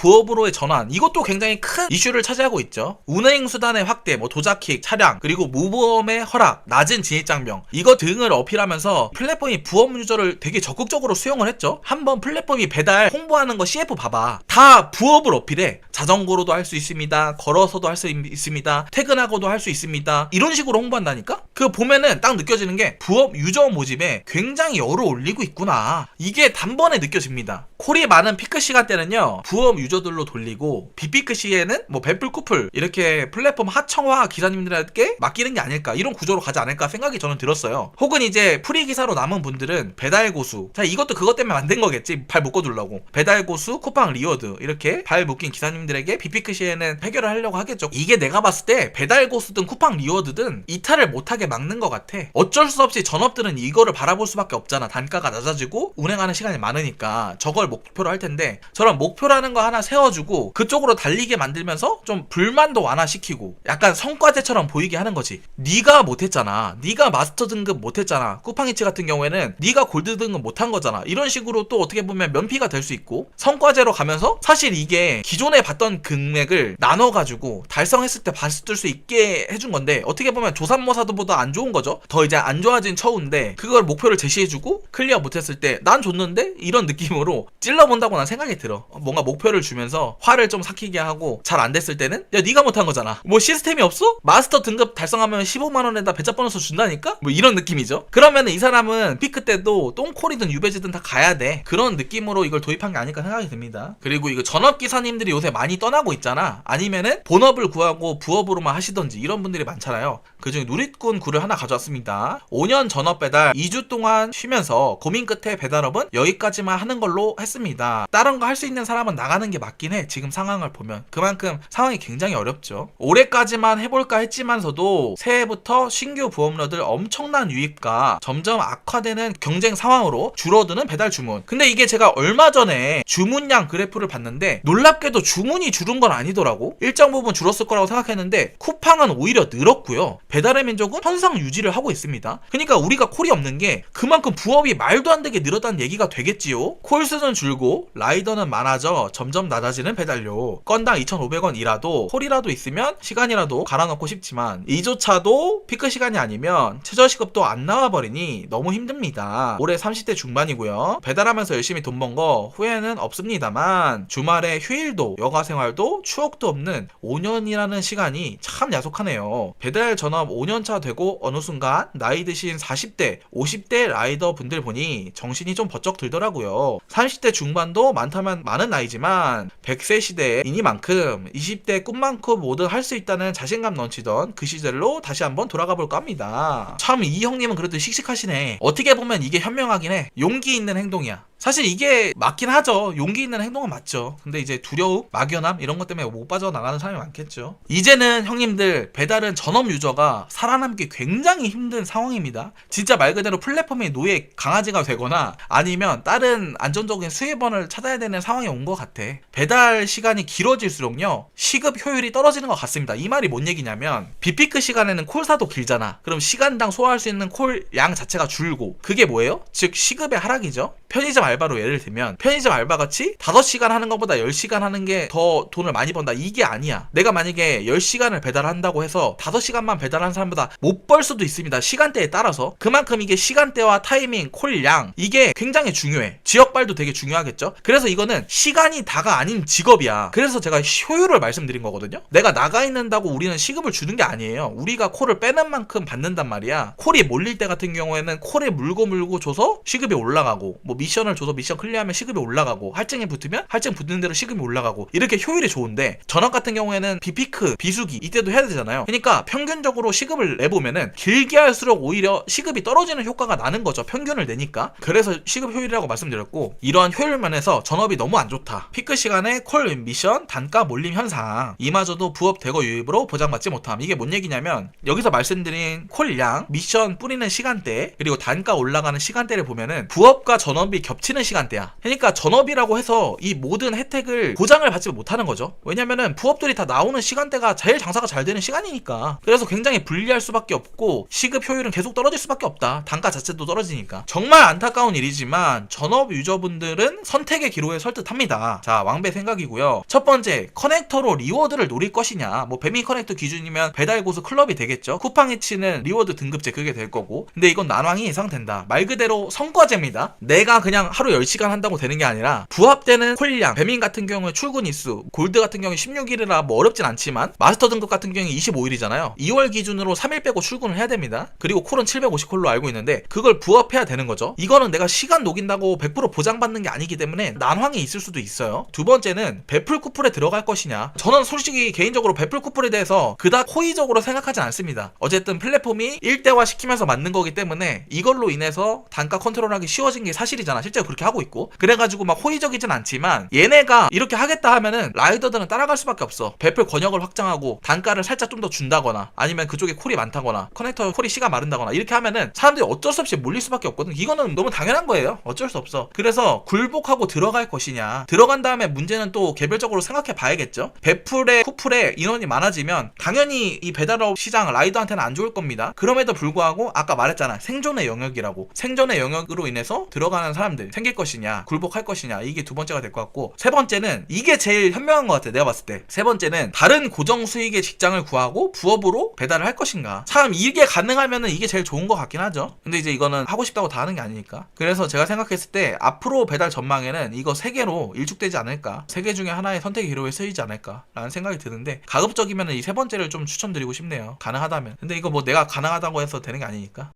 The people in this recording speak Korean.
부업으로의 전환, 이것도 굉장히 큰 이슈를 차지하고 있죠. 운행 수단의 확대, 뭐 도자킥, 차량, 그리고 무보험의 허락, 낮은 진입장벽, 이거 등을 어필하면서 플랫폼이 부업 유저를 되게 적극적으로 수용을 했죠. 한번 플랫폼이 배달 홍보하는 거 CF 봐봐. 다 부업을 어필해. 자전거로도 할 수 있습니다. 걸어서도 할 수 있습니다. 퇴근하고도 할 수 있습니다. 이런 식으로 홍보한다니까? 그 보면은 딱 느껴지는 게 부업 유저 모집에 굉장히 열을 올리고 있구나. 이게 단번에 느껴집니다. 콜이 많은 피크 시간대는요, 부업 유저들로 돌리고, 빅피크 시에는 뭐 뱃불 쿠플 이렇게 플랫폼 하청화 기사님들에게 맡기는 게 아닐까, 이런 구조로 가지 않을까 생각이 저는 들었어요. 혹은 이제 프리 기사로 남은 분들은 배달 고수, 자 이것도 그것 때문에 만든 거겠지, 발 묶어두려고. 배달 고수, 쿠팡 리워드 이렇게 발 묶인 기사님들에게 빅피크 시에는 해결을 하려고 하겠죠. 이게 내가 봤을 때 배달 고수든 쿠팡 리워드든 이탈을 못하게 막는 것 같아. 어쩔 수 없이 전업들은 이거를 바라볼 수밖에 없잖아. 단가가 낮아지고 운행하는 시간이 많으니까 저걸 목표로 할 텐데, 저런 목표라는 거 하나 세워주고 그쪽으로 달리게 만들면서 좀 불만도 완화시키고 약간 성과제처럼 보이게 하는 거지. 네가 못했잖아. 네가 마스터 등급 못했잖아. 쿠팡이츠 같은 경우에는 네가 골드 등급 못한 거잖아. 이런 식으로 또 어떻게 보면 면피가 될 수 있고, 성과제로 가면서 사실 이게 기존에 받던 금액을 나눠가지고 달성했을 때 받을 수 있게 해준 건데, 어떻게 보면 조삼모사도보다 안 좋은 거죠. 더 이제 안 좋아진 처우인데 그걸 목표를 제시해주고 클리어 못했을 때 난 줬는데? 이런 느낌으로 찔러본다고 난 생각이 들어. 뭔가 목표를 주면서 화를 좀 삭히게 하고, 잘 안 됐을 때는 야 네가 못한 거잖아. 뭐 시스템이 없어? 마스터 등급 달성하면 15만원에다 배차 보너스 준다니까? 뭐 이런 느낌이죠. 그러면 이 사람은 피크 때도 똥콜이든 유배지든 다 가야 돼. 그런 느낌으로 이걸 도입한 게 아닐까 생각이 듭니다. 그리고 이거 전업기사님들이 요새 많이 떠나고 있잖아. 아니면은 본업을 구하고 부업으로만 하시던지 이런 분들이 많잖아요. 그중에 누릿꾼 굴을 하나 가져왔습니다. 5년 전업 배달 2주 동안 쉬면서 고민 끝에 배달업은 여기까지만 하는 걸로 했습니다. 다른 거 할 수 있는 사람은 나가는 게 맞긴 해. 지금 상황을 보면 그만큼 상황이 굉장히 어렵죠. 올해까지만 해볼까 했지만서도 새해부터 신규 부업러들 엄청난 유입과 점점 악화되는 경쟁 상황으로 줄어드는 배달 주문. 근데 이게 제가 얼마 전에 주문량 그래프를 봤는데 놀랍게도 주문이 줄은 건 아니더라고. 일정 부분 줄었을 거라고 생각했는데 쿠팡은 오히려 늘었고요. 배달의 민족은 현상 유지를 하고 있습니다. 그러니까 우리가 콜이 없는 게 그만큼 부업이 말도 안 되게 늘었다는 얘기가 되겠지요. 콜수는 줄고 라이더는 많아져 점점 낮아지는 배달료. 건당 2,500원 이라도 콜이라도 있으면 시간이라도 갈아넣고 싶지만 이조차도 피크 시간이 아니면 최저시급도 안 나와버리니 너무 힘듭니다. 올해 30대 중반이고요. 배달하면서 열심히 돈 번 거 후회는 없습니다만 주말에 휴일도 여가생활도 추억도 없는 5년이라는 시간이 참 야속하네요. 배달 전업 5년차 되고 어느 순간 나이 드신 40대 50대 라이더 분들 보니 정신이 좀 번쩍 들더라고요. 30대 중반도 많다면 많은 나이지만 100세 시대이니만큼 20대 꿈만큼 뭐든 할 수 있다는 자신감 넘치던 그 시절로 다시 한번 돌아가 볼까 합니다. 참 이 형님은 그래도 씩씩하시네. 어떻게 보면 이게 현명하긴 해. 용기 있는 행동이야. 사실 이게 맞긴 하죠. 용기 있는 행동은 맞죠. 근데 이제 두려움, 막연함 이런 것 때문에 못 빠져나가는 사람이 많겠죠. 이제는 형님들 배달은 전업 유저가 살아남기 굉장히 힘든 상황입니다. 진짜 말 그대로 플랫폼의 노예 강아지가 되거나 아니면 다른 안정적인 수입원을 찾아야 되는 상황이 온 것 같아. 배달 시간이 길어질수록요 시급 효율이 떨어지는 것 같습니다. 이 말이 뭔 얘기냐면 빅피크 시간에는 콜사도 길잖아. 그럼 시간당 소화할 수 있는 콜 양 자체가 줄고, 그게 뭐예요? 즉 시급의 하락이죠. 편의점 알바로 예를 들면 편의점 알바같이 5시간 하는 것보다 10시간 하는 게 더 돈을 많이 번다, 이게 아니야. 내가 만약에 10시간을 배달한다고 해서 5시간만 배달하는 사람보다 못 벌 수도 있습니다. 시간대에 따라서. 그만큼 이게 시간대와 타이밍, 콜량 이게 굉장히 중요해. 지역발도 되게 중요하겠죠. 그래서 이거는 시간이 다가 아닌 직업이야. 그래서 제가 효율을 말씀드린 거거든요. 내가 나가 있는다고 우리는 시급을 주는 게 아니에요. 우리가 콜을 빼는 만큼 받는단 말이야. 콜이 몰릴 때 같은 경우에는 콜에 물고 줘서 시급이 올라가고, 뭐 미션을 줘서 미션 클리어하면 시급이 올라가고, 할증에 붙으면 할증 붙는 대로 시급이 올라가고, 이렇게 효율이 좋은데 전업 같은 경우에는 비피크, 비수기 이때도 해야 되잖아요. 그러니까 평균적으로 시급을 내보면은 길게 할수록 오히려 시급이 떨어지는 효과가 나는 거죠. 평균을 내니까. 그래서 시급 효율이라고 말씀드렸고, 이러한 효율 면에서 전업이 너무 안 좋다. 피크 시간에 콜 미션 단가 몰림 현상, 이마저도 부업 대거 유입으로 보장받지 못함. 이게 뭔 얘기냐면 여기서 말씀드린 콜량, 미션 뿌리는 시간대, 그리고 단가 올라가는 시간대를 보면은 부업과 전업이 겹치 겹치는 시간대야. 그러니까 전업이라고 해서 이 모든 혜택을 보장을 받지 못하는 거죠. 왜냐면은 부업들이 다 나오는 시간대가 제일 장사가 잘 되는 시간이니까. 그래서 굉장히 불리할 수밖에 없고 시급 효율은 계속 떨어질 수밖에 없다. 단가 자체도 떨어지니까. 정말 안타까운 일이지만 전업 유저분들은 선택의 기로에 설득합니다. 자, 왕배 생각이고요. 첫 번째, 커넥터로 리워드를 노릴 것이냐. 뭐 배민 커넥터 기준이면 배달 고수 클럽이 되겠죠. 쿠팡이 치는 리워드 등급제 그게 될 거고. 근데 이건 난왕이 예상된다. 말 그대로 성과제입니다. 내가 그냥 하루 10시간 한다고 되는 게 아니라 부합되는 콜량, 배민 같은 경우에 출근 일수, 골드 같은 경우에 16일이라 뭐 어렵진 않지만 마스터 등급 같은 경우에 25일이잖아요. 2월 기준으로 3일 빼고 출근을 해야 됩니다. 그리고 콜은 750콜로 알고 있는데 그걸 부합해야 되는 거죠. 이거는 내가 시간 녹인다고 100% 보장받는 게 아니기 때문에 난황이 있을 수도 있어요. 두 번째는 베풀 쿠플에 들어갈 것이냐. 저는 솔직히 개인적으로 베풀 쿠플에 대해서 그닥 호의적으로 생각하진 않습니다. 어쨌든 플랫폼이 일대화 시키면서 만든 거기 때문에 이걸로 인해서 단가 컨트롤하기 쉬워진 게 사실이잖아. 실제로 그렇게 하고 있고. 그래가지고 막 호의적이진 않지만 얘네가 이렇게 하겠다 하면은 라이더들은 따라갈 수밖에 없어. 베풀 권역을 확장하고 단가를 살짝 좀 더 준다거나 아니면 그쪽에 콜이 많다거나 커넥터 콜이 씨가 마른다거나 이렇게 하면은 사람들이 어쩔 수 없이 몰릴 수밖에 없거든. 이거는 너무 당연한 거예요. 어쩔 수 없어. 그래서 굴복하고 들어갈 것이냐. 들어간 다음에 문제는 또 개별적으로 생각해 봐야겠죠. 베풀에 쿠플에 인원이 많아지면 당연히 이 배달업 시장 라이더한테는 안 좋을 겁니다. 그럼에도 불구하고 아까 말했잖아. 생존의 영역이라고. 생존의 영역으로 인해서 들어가는 사람들 생길 것이냐 굴복할 것이냐 이게 두 번째가 될 것 같고 세 번째는 이게 제일 현명한 것 같아. 내가 봤을 때 세 번째는 다른 고정 수익의 직장을 구하고 부업으로 배달을 할 것인가. 참 이게 가능하면은 이게 제일 좋은 것 같긴 하죠. 근데 이제 이거는 하고 싶다고 다 하는 게 아니니까. 그래서 제가 생각했을 때 앞으로 배달 전망에는 이거 3개로 일축되지 않을까. 3개 중에 하나의 선택의 기로에 쓰이지 않을까 라는 생각이 드는데 가급적이면 이 세 번째를 좀 추천드리고 싶네요. 가능하다면. 근데 이거 뭐 내가 가능하다고 해서 되는 게 아니니까.